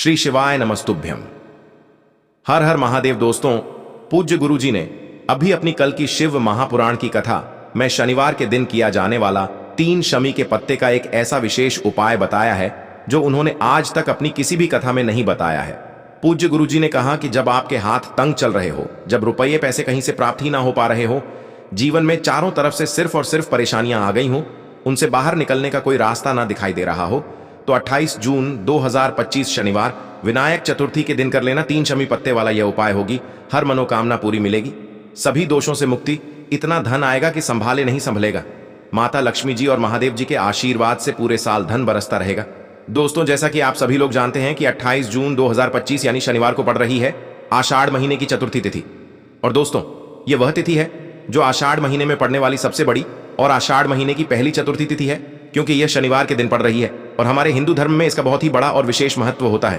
श्री शिवाय नमस्तुभ्यम। हर हर महादेव। दोस्तों, पूज्य गुरुजी ने अभी अपनी कल की शिव महापुराण की कथा में शनिवार के दिन किया जाने वाला 3 शमी के पत्ते का एक ऐसा विशेष उपाय बताया है जो उन्होंने आज तक अपनी किसी भी कथा में नहीं बताया है। पूज्य गुरुजी ने कहा कि जब आपके हाथ तंग चल रहे हो, जब रुपये पैसे कहीं से प्राप्त ही ना हो पा रहे हो, जीवन में चारों तरफ से सिर्फ और सिर्फ परेशानियां आ गई हो, उनसे बाहर निकलने का कोई रास्ता ना दिखाई दे रहा हो, तो 28 जून 2025 शनिवार विनायक चतुर्थी के दिन कर लेना 3 शमी पत्ते वाला यह उपाय होगी। हर मनोकामना पूरी मिलेगी, सभी दोषों से मुक्ति, इतना धन आएगा कि संभाले नहीं संभलेगा। माता लक्ष्मी जी और महादेव जी के आशीर्वाद से पूरे साल धन बरसता रहेगा। दोस्तों, जैसा कि आप सभी लोग जानते हैं कि 28 जून 2025 यानी शनिवार को पड़ रही है आषाढ़ महीने की चतुर्थी तिथि। और दोस्तों, यह वह तिथि है जो आषाढ़ महीने में पड़ने वाली सबसे बड़ी और आषाढ़ महीने की पहली चतुर्थी तिथि है, क्योंकि यह शनिवार के दिन पड़ रही है और हमारे हिंदू धर्म में इसका बहुत ही बड़ा और विशेष महत्व होता है।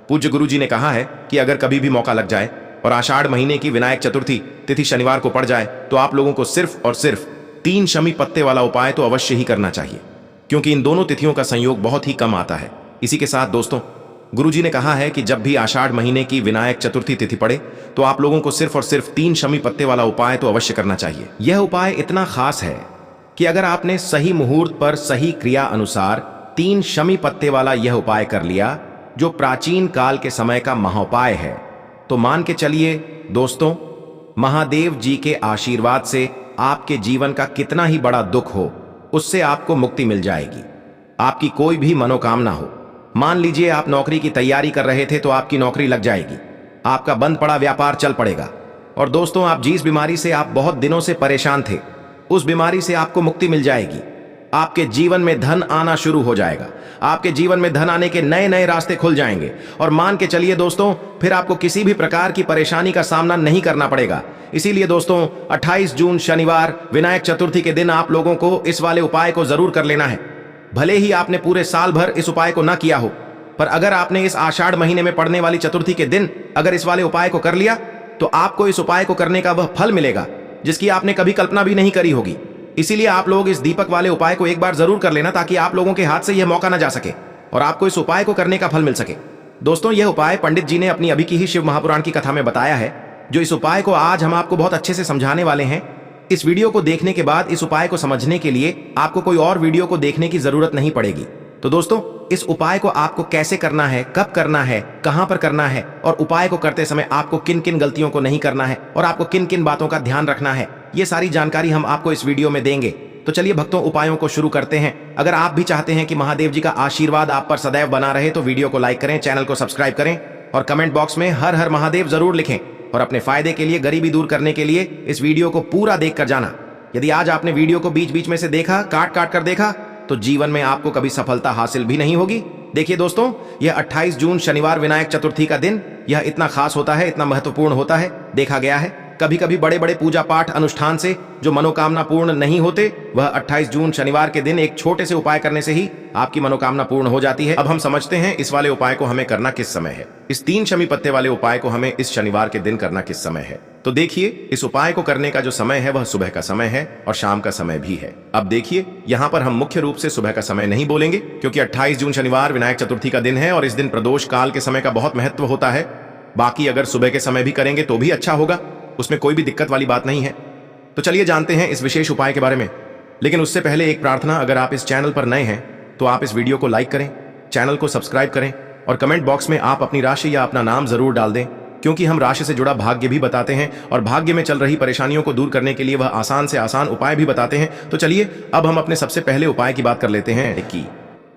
पूज्य गुरु जी ने कहा है कि अगर कभी भी मौका लग जाए और आषाढ़ महीने की विनायक चतुर्थी तिथि शनिवार को पड़ जाए तो आप लोगों को सिर्फ और सिर्फ 3 शमी पत्ते वाला उपाय तो अवश्य ही करना चाहिए, क्योंकि इन दोनों तिथियों का संयोग बहुत ही कम आता है। इसी के साथ दोस्तों, गुरुजी ने कहा है कि जब भी आषाढ़ महीने की विनायक चतुर्थी तिथि पड़े तो आप लोगों को सिर्फ और सिर्फ 3 शमी पत्ते वाला उपाय तो अवश्य करना चाहिए। यह उपाय इतना खास है कि अगर आपने सही मुहूर्त पर सही क्रिया अनुसार 3 शमी पत्ते वाला यह उपाय कर लिया, जो प्राचीन काल के समय का महाउपाय है, तो मान के चलिए दोस्तों, महादेव जी के आशीर्वाद से आपके जीवन का कितना ही बड़ा दुख हो, उससे आपको मुक्ति मिल जाएगी। आपकी कोई भी मनोकामना हो, मान लीजिए आप नौकरी की तैयारी कर रहे थे तो आपकी नौकरी लग जाएगी, आपका बंद पड़ा व्यापार चल पड़ेगा। और दोस्तों, आप जिस बीमारी से आप बहुत दिनों से परेशान थे, उस बीमारी से आपको मुक्ति मिल जाएगी। आपके जीवन में धन आना शुरू हो जाएगा, आपके जीवन में धन आने के नए नए रास्ते खुल जाएंगे। और मान के चलिए दोस्तों, फिर आपको किसी भी प्रकार की परेशानी का सामना नहीं करना पड़ेगा। इसीलिए दोस्तों, 28 जून शनिवार विनायक चतुर्थी के दिन आप लोगों को इस वाले उपाय को जरूर कर लेना है। भले ही आपने पूरे साल भर इस उपाय को ना किया हो, पर अगर आपने इस आषाढ़ महीने में पड़ने वाली चतुर्थी के दिन अगर इस वाले उपाय को कर लिया, तो आपको इस उपाय को करने का वह फल मिलेगा जिसकी आपने कभी कल्पना भी नहीं करी होगी। इसीलिए आप लोग इस दीपक वाले उपाय को एक बार जरूर कर लेना, ताकि आप लोगों के हाथ से यह मौका ना जा सके और आपको इस उपाय को करने का फल मिल सके। दोस्तों, यह उपाय पंडित जी ने अपनी अभी की ही शिव महापुराण की कथा में बताया है, जो इस उपाय को आज हम आपको बहुत अच्छे से समझाने वाले हैं। इस वीडियो को देखने के बाद इस उपाय को समझने के लिए आपको कोई और वीडियो को देखने की जरूरत नहीं पड़ेगी। तो दोस्तों, इस उपाय को आपको कैसे करना है, कब करना है, कहां पर करना है, और उपाय को करते समय आपको किन किन गलतियों को नहीं करना है और आपको किन किन बातों का ध्यान रखना है, ये सारी जानकारी हम आपको इस वीडियो में देंगे। तो चलिए भक्तों, उपायों को शुरू करते हैं। अगर आप भी चाहते हैं कि महादेव जी का आशीर्वाद आप पर सदैव बना रहे, तो वीडियो को लाइक करें, चैनल को सब्सक्राइब करें और कमेंट बॉक्स में हर हर महादेव जरूर लिखें। और अपने फायदे के लिए, गरीबी दूर करने के लिए इस वीडियो को पूरा देख कर जाना। यदि आज आपने वीडियो को बीच बीच में से देखा, काट काट कर देखा, तो जीवन में आपको कभी सफलता हासिल भी नहीं होगी। देखिए दोस्तों, यह 28 जून शनिवार विनायक चतुर्थी का दिन यह इतना खास होता है, इतना महत्वपूर्ण होता है। देखा गया है कभी कभी बड़े बड़े पूजा पाठ अनुष्ठान से जो मनोकामना पूर्ण नहीं होते, वह 28 जून शनिवार के दिन एक छोटे से उपाय करने से ही आपकी मनोकामना पूर्ण हो जाती है। अब हम समझते हैं इस वाले उपाय को हमें करना किस समय है। इस 3 शमी पत्ते वाले उपाय को हमें इस शनिवार के दिन करना किस समय है। तो देखिए, इस उपाय को करने का जो समय है वह सुबह का समय है और शाम का समय भी है। अब देखिए, यहाँ पर हम मुख्य रूप से सुबह का समय नहीं बोलेंगे, क्योंकि 28 जून शनिवार विनायक चतुर्थी का दिन है और इस दिन प्रदोष काल के समय का बहुत महत्व होता है। बाकी अगर सुबह के समय भी करेंगे तो भी अच्छा होगा, उसमें कोई भी दिक्कत वाली बात नहीं है। तो चलिए जानते हैं इस विशेष उपाय के बारे में। लेकिन उससे पहले एक प्रार्थना, अगर आप इस चैनल पर नए हैं तो आप इस वीडियो को लाइक करें, चैनल को सब्सक्राइब करें और कमेंट बॉक्स में आप अपनी राशि या अपना नाम जरूर डाल दें, क्योंकि हम राशि से जुड़ा भाग्य भी बताते हैं और भाग्य में चल रही परेशानियों को दूर करने के लिए वह आसान से आसान उपाय भी बताते हैं। तो चलिए अब हम अपने सबसे पहले उपाय की बात कर लेते हैं कि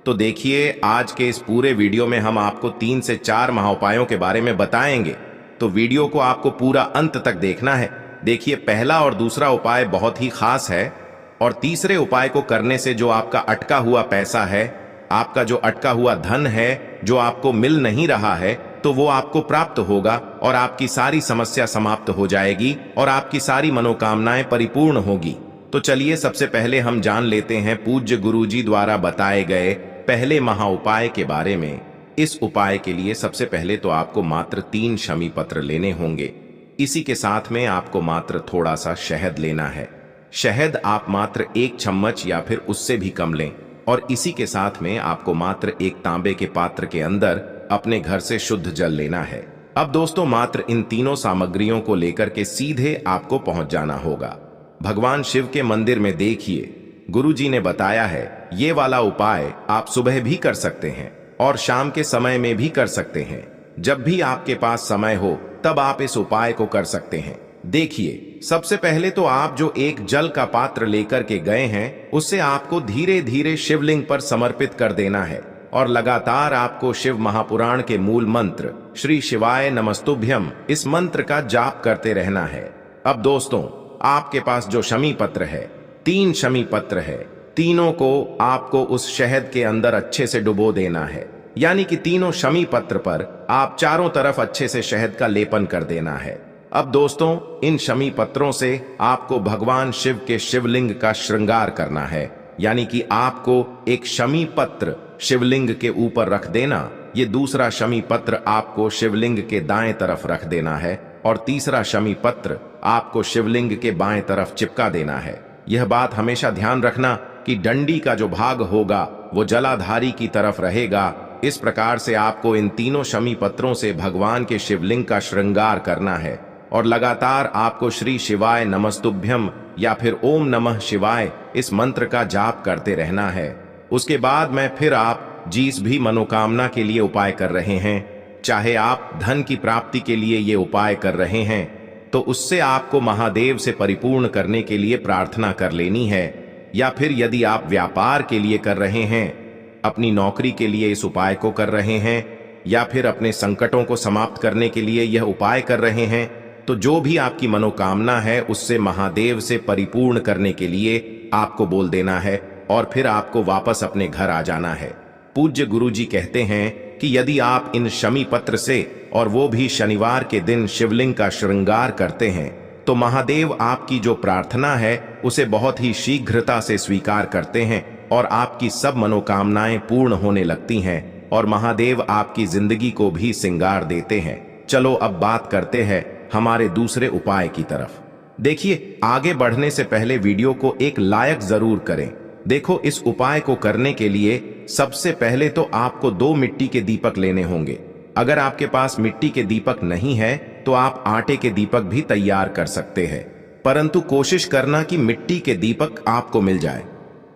तो देखिए, आज के इस पूरे वीडियो में हम आपको 3 से 4 महाउपायों के बारे में बताएंगे, तो वीडियो को आपको पूरा अंत तक देखना है। देखिए, पहला और दूसरा उपाय बहुत ही खास है और तीसरे उपाय को करने से जो आपका अटका हुआ पैसा है, आपका जो अटका हुआ धन है, जो आपको मिल नहीं रहा है, तो वो आपको प्राप्त होगा और आपकी सारी समस्या समाप्त हो जाएगी और आपकी सारी मनोकामनाएं परिपूर्ण होगी। तो चलिए सबसे पहले हम जान लेते हैं पूज्य गुरुजी द्वारा बताए गए पहले महाउपाय के बारे में। इस उपाय के लिए सबसे पहले तो आपको मात्र 3 शमी पत्र लेने होंगे। इसी के साथ में आपको मात्र थोड़ा सा शहद लेना है। शहद आप मात्र 1 चम्मच या फिर उससे भी कम लें और इसी के साथ में आपको मात्र एक तांबे के पात्र के अंदर अपने घर से शुद्ध जल लेना है। अब दोस्तों मात्र इन तीनों सामग्रियों को लेकर के सीधे आपको पहुंच जाना होगा भगवान शिव के मंदिर में। देखिए गुरुजी ने बताया है ये वाला उपाय आप सुबह भी कर सकते हैं और शाम के समय में भी कर सकते हैं। जब भी आपके पास समय हो तब आप इस उपाय को कर सकते हैं। देखिए सबसे पहले तो आप जो एक जल का पात्र लेकर के गए हैं उससे आपको धीरे धीरे शिवलिंग पर समर्पित कर देना है और लगातार आपको शिव महापुराण के मूल मंत्र श्री शिवाय नमस्तुभ्यम इस मंत्र का जाप करते रहना है। अब दोस्तों आपके पास जो शमी पत्र है, 3 शमी पत्र है, तीनों को आपको उस शहद के अंदर अच्छे से डुबो देना है। यानी कि तीनों शमी पत्र पर आप चारों तरफ अच्छे से शहद का लेपन कर देना है। अब दोस्तों इन शमी पत्रों से आपको भगवान शिव के शिवलिंग का श्रृंगार करना है। यानी कि आपको एक शमी पत्र शिवलिंग के ऊपर रख देना, ये दूसरा शमी पत्र आपको शिवलिंग के दाएं तरफ रख देना है और तीसरा शमी पत्र आपको शिवलिंग के बाएं तरफ चिपका देना है। यह बात हमेशा ध्यान रखना कि डंडी का जो भाग होगा वो जलाधारी की तरफ रहेगा। इस प्रकार से आपको इन तीनों शमी पत्रों से भगवान के शिवलिंग का श्रृंगार करना है और लगातार आपको श्री शिवाय नमस्तुभ्यम या फिर ओम नमः शिवाय इस मंत्र का जाप करते रहना है। उसके बाद में फिर आप जिस भी मनोकामना के लिए उपाय कर रहे हैं, चाहे आप धन की प्राप्ति के लिए ये उपाय कर रहे हैं तो उससे आपको महादेव से परिपूर्ण करने के लिए प्रार्थना कर लेनी है। या फिर यदि आप व्यापार के लिए कर रहे हैं, अपनी नौकरी के लिए इस उपाय को कर रहे हैं या फिर अपने संकटों को समाप्त करने के लिए यह उपाय कर रहे हैं, तो जो भी आपकी मनोकामना है उससे महादेव से परिपूर्ण करने के लिए आपको बोल देना है और फिर आपको वापस अपने घर आ जाना है। पूज्य गुरुजी कहते हैं कि यदि आप इन शमी पत्र से और वो भी शनिवार के दिन शिवलिंग का श्रृंगार करते हैं तो महादेव आपकी जो प्रार्थना है उसे बहुत ही शीघ्रता से स्वीकार करते हैं और आपकी सब मनोकामनाएं पूर्ण होने लगती हैं और महादेव आपकी जिंदगी को भी सिंगार देते हैं। चलो अब बात करते हैं हमारे दूसरे उपाय की तरफ। देखिए आगे बढ़ने से पहले वीडियो को एक लाइक जरूर करें। देखो इस उपाय को करने के लिए सबसे पहले तो आपको 2 मिट्टी के दीपक लेने होंगे। अगर आपके पास मिट्टी के दीपक नहीं है तो आप आटे के दीपक भी तैयार कर सकते हैं, परंतु कोशिश करना कि मिट्टी के दीपक आपको मिल जाए।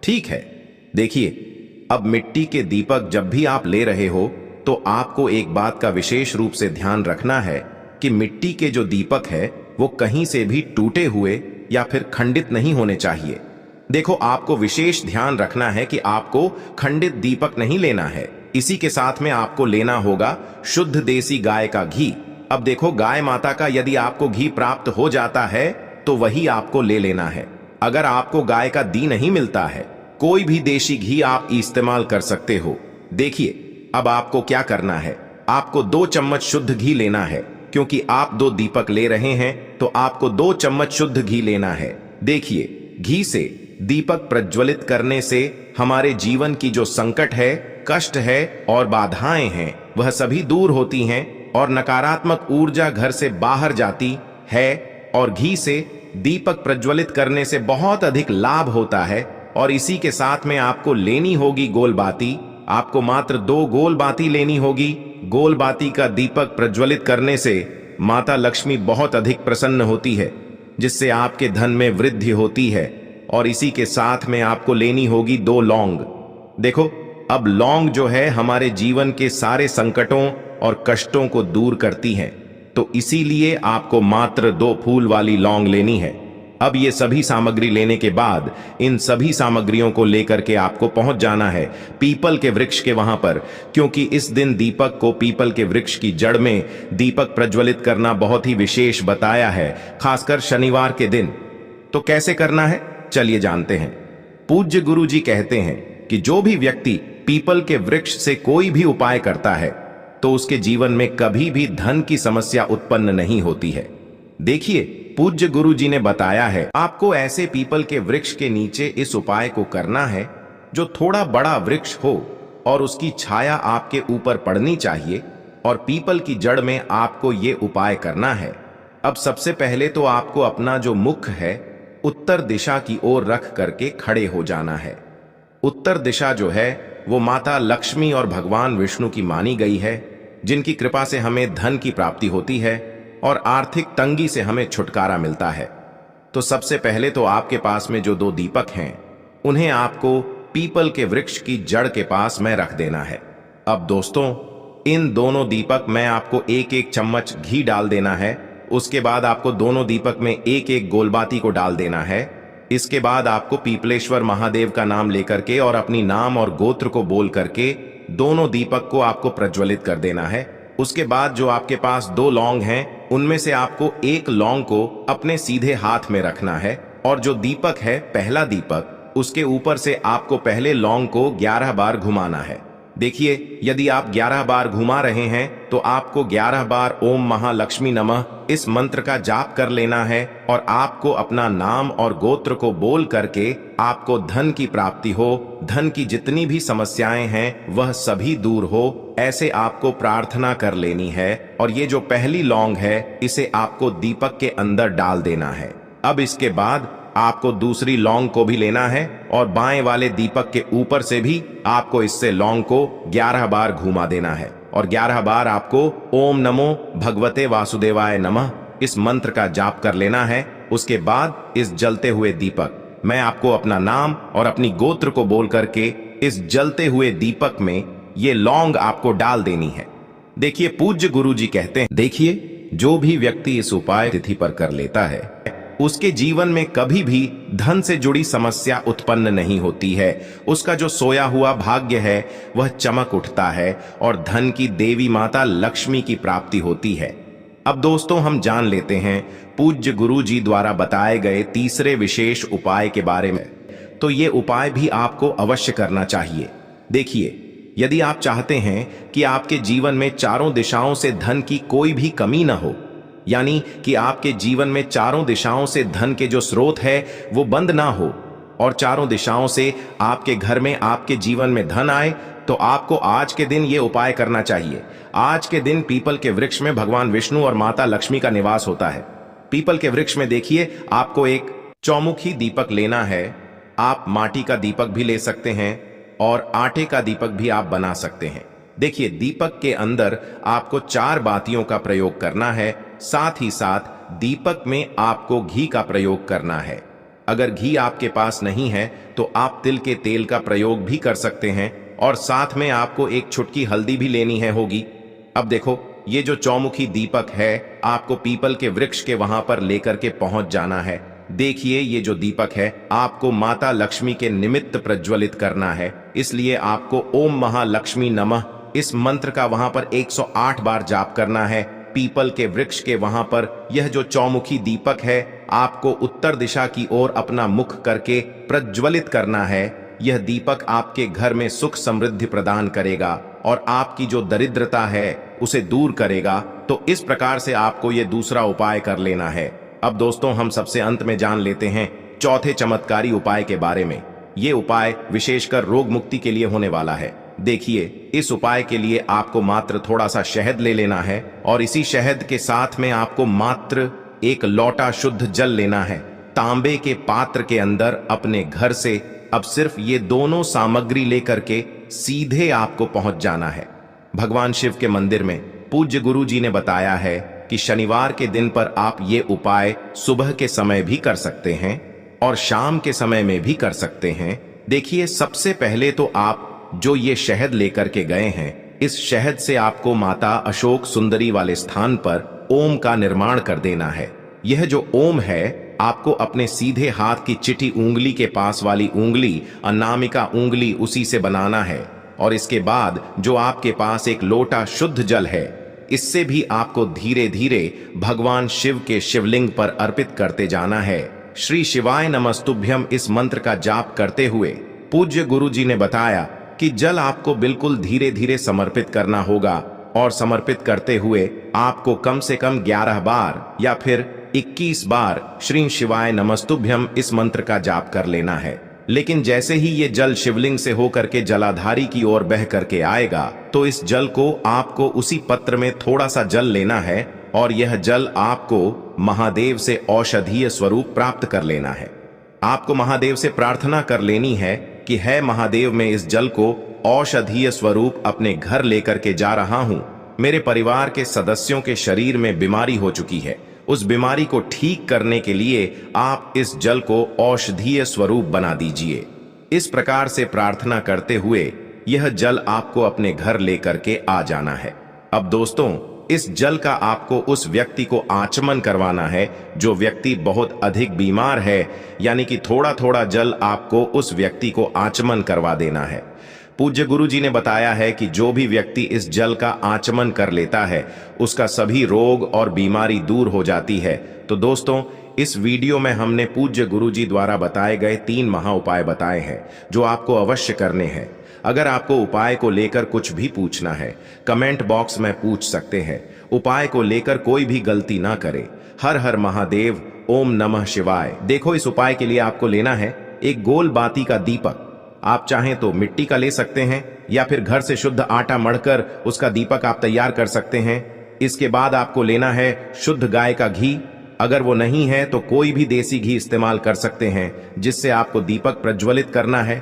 ठीक है, देखिए अब मिट्टी के दीपक जब भी आप ले रहे हो तो आपको एक बात का विशेष रूप से ध्यान रखना है कि मिट्टी के जो दीपक है वो कहीं से भी टूटे हुए या फिर खंडित नहीं होने चाहिए। देखो आपको विशेष ध्यान रखना है कि आपको खंडित दीपक नहीं लेना है। इसी के साथ में आपको लेना होगा शुद्ध देसी गाय का घी। अब देखो गाय माता का यदि आपको घी प्राप्त हो जाता है तो वही आपको ले लेना है। अगर आपको गाय का घी नहीं मिलता है, कोई भी देशी घी आप इस्तेमाल कर सकते हो। देखिए अब आपको क्या करना है, आपको 2 चम्मच शुद्ध घी लेना है। क्योंकि आप 2 दीपक ले रहे हैं तो आपको 2 चम्मच शुद्ध घी लेना है। देखिए घी से दीपक प्रज्वलित करने से हमारे जीवन की जो संकट है, कष्ट है और बाधाएं हैं वह सभी दूर होती हैं और नकारात्मक ऊर्जा घर से बाहर जाती है। और घी से दीपक प्रज्वलित करने से बहुत अधिक लाभ होता है। और इसी के साथ में आपको लेनी होगी गोल बाती। आपको मात्र 2 गोल बाती लेनी होगी। गोल बाती का दीपक प्रज्वलित करने से माता लक्ष्मी बहुत अधिक प्रसन्न होती है, जिससे आपके धन में वृद्धि होती है। और इसी के साथ में आपको लेनी होगी 2 लौंग। देखो अब लौंग जो है हमारे जीवन के सारे संकटों और कष्टों को दूर करती है, तो इसीलिए आपको मात्र 2 फूल वाली लौंग लेनी है। अब ये सभी सामग्री लेने के बाद इन सभी सामग्रियों को लेकर के आपको पहुंच जाना है पीपल के वृक्ष के वहां पर, क्योंकि इस दिन दीपक को पीपल के वृक्ष की जड़ में दीपक प्रज्वलित करना बहुत ही विशेष बताया है, खासकर शनिवार के दिन। तो कैसे करना है चलिए जानते हैं। पूज्य गुरु जी कहते हैं कि जो भी व्यक्ति पीपल के वृक्ष से कोई भी उपाय करता है तो उसके जीवन में कभी भी धन की समस्या उत्पन्न नहीं होती है। देखिए पूज्य गुरु जी ने बताया है आपको ऐसे पीपल के वृक्ष के नीचे इस उपाय को करना है जो थोड़ा बड़ा वृक्ष हो और उसकी छाया आपके ऊपर पड़नी चाहिए और पीपल की जड़ में आपको ये उपाय करना है। अब सबसे पहले तो आपको अपना जो मुख है उत्तर दिशा की ओर रख करके खड़े हो जाना है। उत्तर दिशा जो है वो माता लक्ष्मी और भगवान विष्णु की मानी गई है जिनकी कृपा से हमें धन की प्राप्ति होती है और आर्थिक तंगी से हमें छुटकारा मिलता है। तो सबसे पहले तो आपके पास में जो 2 दीपक हैं, उन्हें आपको पीपल के वृक्ष की जड़ के पास में रख देना है। अब दोस्तों, इन दोनों दीपक में आपको एक एक चम्मच घी डाल देना है। उसके बाद आपको दोनों दीपक में एक एक गोलबाती को डाल देना है। इसके बाद आपको पीपलेश्वर महादेव का नाम लेकर के और अपनी नाम और गोत्र को बोल करके दोनों दीपक को आपको प्रज्वलित कर देना है। उसके बाद जो आपके पास 2 लौंग हैं, उनमें से आपको एक लौंग को अपने सीधे हाथ में रखना है और जो दीपक है, पहला दीपक, उसके ऊपर से आपको पहले लौंग को 11 बार घुमाना है। देखिए, यदि आप 11 बार घुमा रहे हैं तो आपको 11 बार ओम महालक्ष्मी नमः इस मंत्र का जाप कर लेना है और आपको अपना नाम और गोत्र को बोल करके आपको धन की प्राप्ति हो, धन की जितनी भी समस्याएं हैं वह सभी दूर हो, ऐसे आपको प्रार्थना कर लेनी है। और ये जो पहली लौंग है, इसे आपको दीपक के अंदर डाल देना है। अब इसके बाद आपको दूसरी लौंग को भी लेना है और बाएं वाले दीपक के ऊपर से भी आपको इससे लौंग को 11 बार घुमा देना है और 11 बार आपको ओम नमो भगवते वासुदेवाय नमः इस मंत्र का जाप कर लेना है। उसके बाद इस जलते हुए दीपक, मैं आपको अपना नाम और अपनी गोत्र को बोल करके इस जलते हुए दीपक में ये लौंग आपको डाल देनी है। देखिए, पूज्य गुरु जी कहते हैं, देखिए, जो भी व्यक्ति इस उपाय तिथि पर कर लेता है, उसके जीवन में कभी भी धन से जुड़ी समस्या उत्पन्न नहीं होती है। उसका जो सोया हुआ भाग्य है वह चमक उठता है और धन की देवी माता लक्ष्मी की प्राप्ति होती है। अब दोस्तों, हम जान लेते हैं पूज्य गुरु जी द्वारा बताए गए तीसरे विशेष उपाय के बारे में। तो ये उपाय भी आपको अवश्य करना चाहिए। देखिए, यदि आप चाहते हैं कि आपके जीवन में चारों दिशाओं से धन की कोई भी कमी न हो, यानी कि आपके जीवन में चारों दिशाओं से धन के जो स्रोत है वो बंद ना हो और चारों दिशाओं से आपके घर में, आपके जीवन में धन आए, तो आपको आज के दिन ये उपाय करना चाहिए। आज के दिन पीपल के वृक्ष में भगवान विष्णु और माता लक्ष्मी का निवास होता है। पीपल के वृक्ष में देखिए, आपको एक चौमुखी दीपक लेना है। आप माटी का दीपक भी ले सकते हैं और आटे का दीपक भी आप बना सकते हैं। देखिए, दीपक के अंदर आपको 4 बातियों का प्रयोग करना है। साथ ही साथ दीपक में आपको घी का प्रयोग करना है। अगर घी आपके पास नहीं है तो आप तिल के तेल का प्रयोग भी कर सकते हैं और साथ में आपको एक चुटकी हल्दी भी लेनी है होगी। अब देखो, ये जो चौमुखी दीपक है, आपको पीपल के वृक्ष के वहां पर लेकर के पहुंच जाना है। देखिए, ये जो दीपक है आपको माता लक्ष्मी के निमित्त प्रज्वलित करना है, इसलिए आपको ओम महालक्ष्मी नमः इस मंत्र का वहां पर 108 बार जाप करना है। पीपल के वृक्ष के वहां पर यह जो चौमुखी दीपक है आपको उत्तर दिशा की ओर अपना मुख करके प्रज्वलित करना है। यह दीपक आपके घर में सुख समृद्धि प्रदान करेगा और आपकी जो दरिद्रता है उसे दूर करेगा। तो इस प्रकार से आपको यह दूसरा उपाय कर लेना है। अब दोस्तों, हम सबसे अंत में जान लेते हैं चौथे चमत्कारी उपाय के बारे में। ये उपाय विशेषकर रोग मुक्ति के लिए होने वाला है। देखिए, इस उपाय के लिए आपको मात्र थोड़ा सा शहद ले लेना है और इसी शहद के साथ में आपको मात्र एक लोटा शुद्ध जल लेना है। तांबे के पात्र के अंदर अपने घर से अब सिर्फ ये दोनों सामग्री लेकर के सीधे आपको पहुंच जाना है भगवान शिव के मंदिर में। पूज्य गुरु जी ने बताया है कि शनिवार के दिन पर आप ये उपाय सुबह के समय भी कर सकते हैं और शाम के समय में भी कर सकते हैं। देखिए, सबसे पहले तो आप जो ये शहद लेकर के गए हैं, इस शहद से आपको माता अशोक सुंदरी वाले स्थान पर ओम का निर्माण कर देना है। यह जो ओम है आपको अपने सीधे हाथ की चिटी उंगली के पास वाली उंगली, अनामिका उंगली, उसी से बनाना है। और इसके बाद जो आपके पास एक लोटा शुद्ध जल है, इससे भी आपको धीरे धीरे भगवान शिव के शिवलिंग पर अर्पित करते जाना है। श्री शिवाय नमस्तुभ्यम इस मंत्र का जाप करते हुए पूज्य गुरु जी ने बताया कि जल आपको बिल्कुल धीरे धीरे समर्पित करना होगा और समर्पित करते हुए आपको कम से कम 11 बार या फिर 21 बार श्री शिवाय नमस्तुभ्यम इस मंत्र का जाप कर लेना है। लेकिन जैसे ही ये जल शिवलिंग से होकर के जलाधारी की ओर बह करके आएगा, तो इस जल को आपको उसी पत्र में थोड़ा सा जल लेना है और यह जल आपको महादेव से औषधीय स्वरूप प्राप्त कर लेना है। आपको महादेव से प्रार्थना कर लेनी है कि है महादेव, मैं इस जल को औषधीय स्वरूप अपने घर लेकर के जा रहा हूं। मेरे परिवार के सदस्यों के शरीर में बीमारी हो चुकी है। उस बीमारी को ठीक करने के लिए आप इस जल को औषधीय स्वरूप बना दीजिए। इस प्रकार से प्रार्थना करते हुए यह जल आपको अपने घर लेकर के आ जाना है। अब दोस्तों, इस जल का आपको उस व्यक्ति को आचमन करवाना है जो व्यक्ति बहुत अधिक बीमार है, यानी कि थोड़ा थोड़ा जल आपको उस व्यक्ति को आचमन करवा देना है। पूज्य गुरु जी ने बताया है कि जो भी व्यक्ति इस जल का आचमन कर लेता है उसका सभी रोग और बीमारी दूर हो जाती है। तो दोस्तों, इस वीडियो में हमने पूज्य गुरु जी द्वारा बताए गए 3 महा उपाय बताए हैं जो आपको अवश्य करने हैं। अगर आपको उपाय को लेकर कुछ भी पूछना है, कमेंट बॉक्स में पूछ सकते हैं। उपाय को लेकर कोई भी गलती ना करे। हर हर महादेव, ओम नमः शिवाय। देखो, इस उपाय के लिए आपको लेना है एक गोल बाती का दीपक। आप चाहें तो मिट्टी का ले सकते हैं या फिर घर से शुद्ध आटा मढ़कर उसका दीपक आप तैयार कर सकते हैं। इसके बाद आपको लेना है शुद्ध गाय का घी। अगर वो नहीं है तो कोई भी देसी घी इस्तेमाल कर सकते हैं जिससे आपको दीपक प्रज्वलित करना है।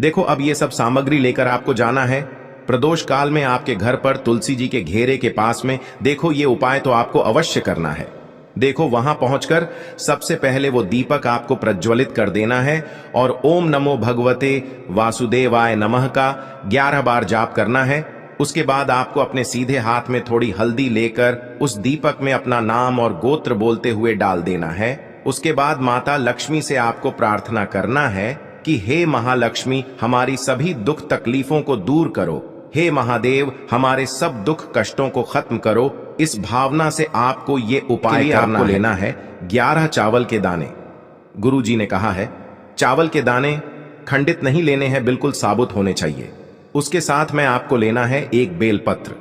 देखो, अब ये सब सामग्री लेकर आपको जाना है प्रदोष काल में आपके घर पर तुलसी जी के घेरे के पास में। देखो, ये उपाय तो आपको अवश्य करना है। देखो, वहां पहुंचकर सबसे पहले वो दीपक आपको प्रज्वलित कर देना है और ओम नमो भगवते वासुदेवाय नमः का 11 बार जाप करना है। उसके बाद आपको अपने सीधे हाथ में थोड़ी हल्दी लेकर उस दीपक में अपना नाम और गोत्र बोलते हुए डाल देना है। उसके बाद माता लक्ष्मी से आपको प्रार्थना करना है कि हे महालक्ष्मी, हमारी सभी दुख तकलीफों को दूर करो। हे महादेव, हमारे सब दुख कष्टों को खत्म करो। इस भावना से आपको ये उपाय आपको लेना है 11 चावल के दाने। गुरु जी ने कहा है चावल के दाने खंडित नहीं लेने हैं, बिल्कुल साबुत होने चाहिए। उसके साथ में आपको लेना है एक बेलपत्र।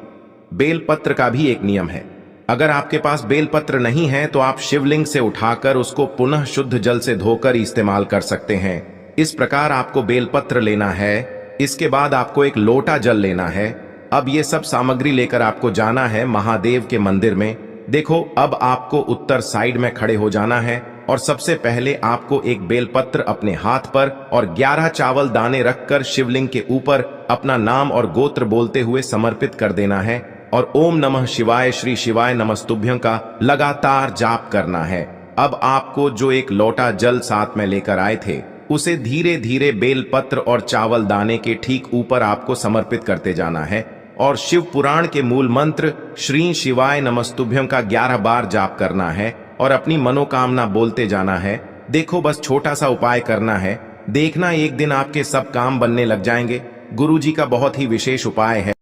बेलपत्र का भी एक नियम है, अगर आपके पास बेलपत्र नहीं है तो आप शिवलिंग से उठाकर उसको पुनः शुद्ध जल से धोकर इस्तेमाल कर सकते हैं। इस प्रकार आपको बेलपत्र लेना है। इसके बाद आपको एक लोटा जल लेना है। अब ये सब सामग्री लेकर आपको जाना है महादेव के मंदिर में। देखो, अब आपको उत्तर साइड में खड़े हो जाना है और सबसे पहले आपको एक बेलपत्र अपने हाथ पर और 11 चावल दाने रखकर शिवलिंग के ऊपर अपना नाम और गोत्र बोलते हुए समर्पित कर देना है और ओम नमः शिवाय श्री शिवाय नमस्तुभ्यं का लगातार जाप करना है। अब आपको जो एक लोटा जल साथ में लेकर आए थे उसे धीरे धीरे बेलपत्र और चावल दाने के ठीक ऊपर आपको समर्पित करते जाना है और शिव पुराण के मूल मंत्र श्री शिवाय नमस्तुभ्यं का 11 बार जाप करना है और अपनी मनोकामना बोलते जाना है। देखो, बस छोटा सा उपाय करना है, देखना एक दिन आपके सब काम बनने लग जाएंगे। गुरु जी का बहुत ही विशेष उपाय है।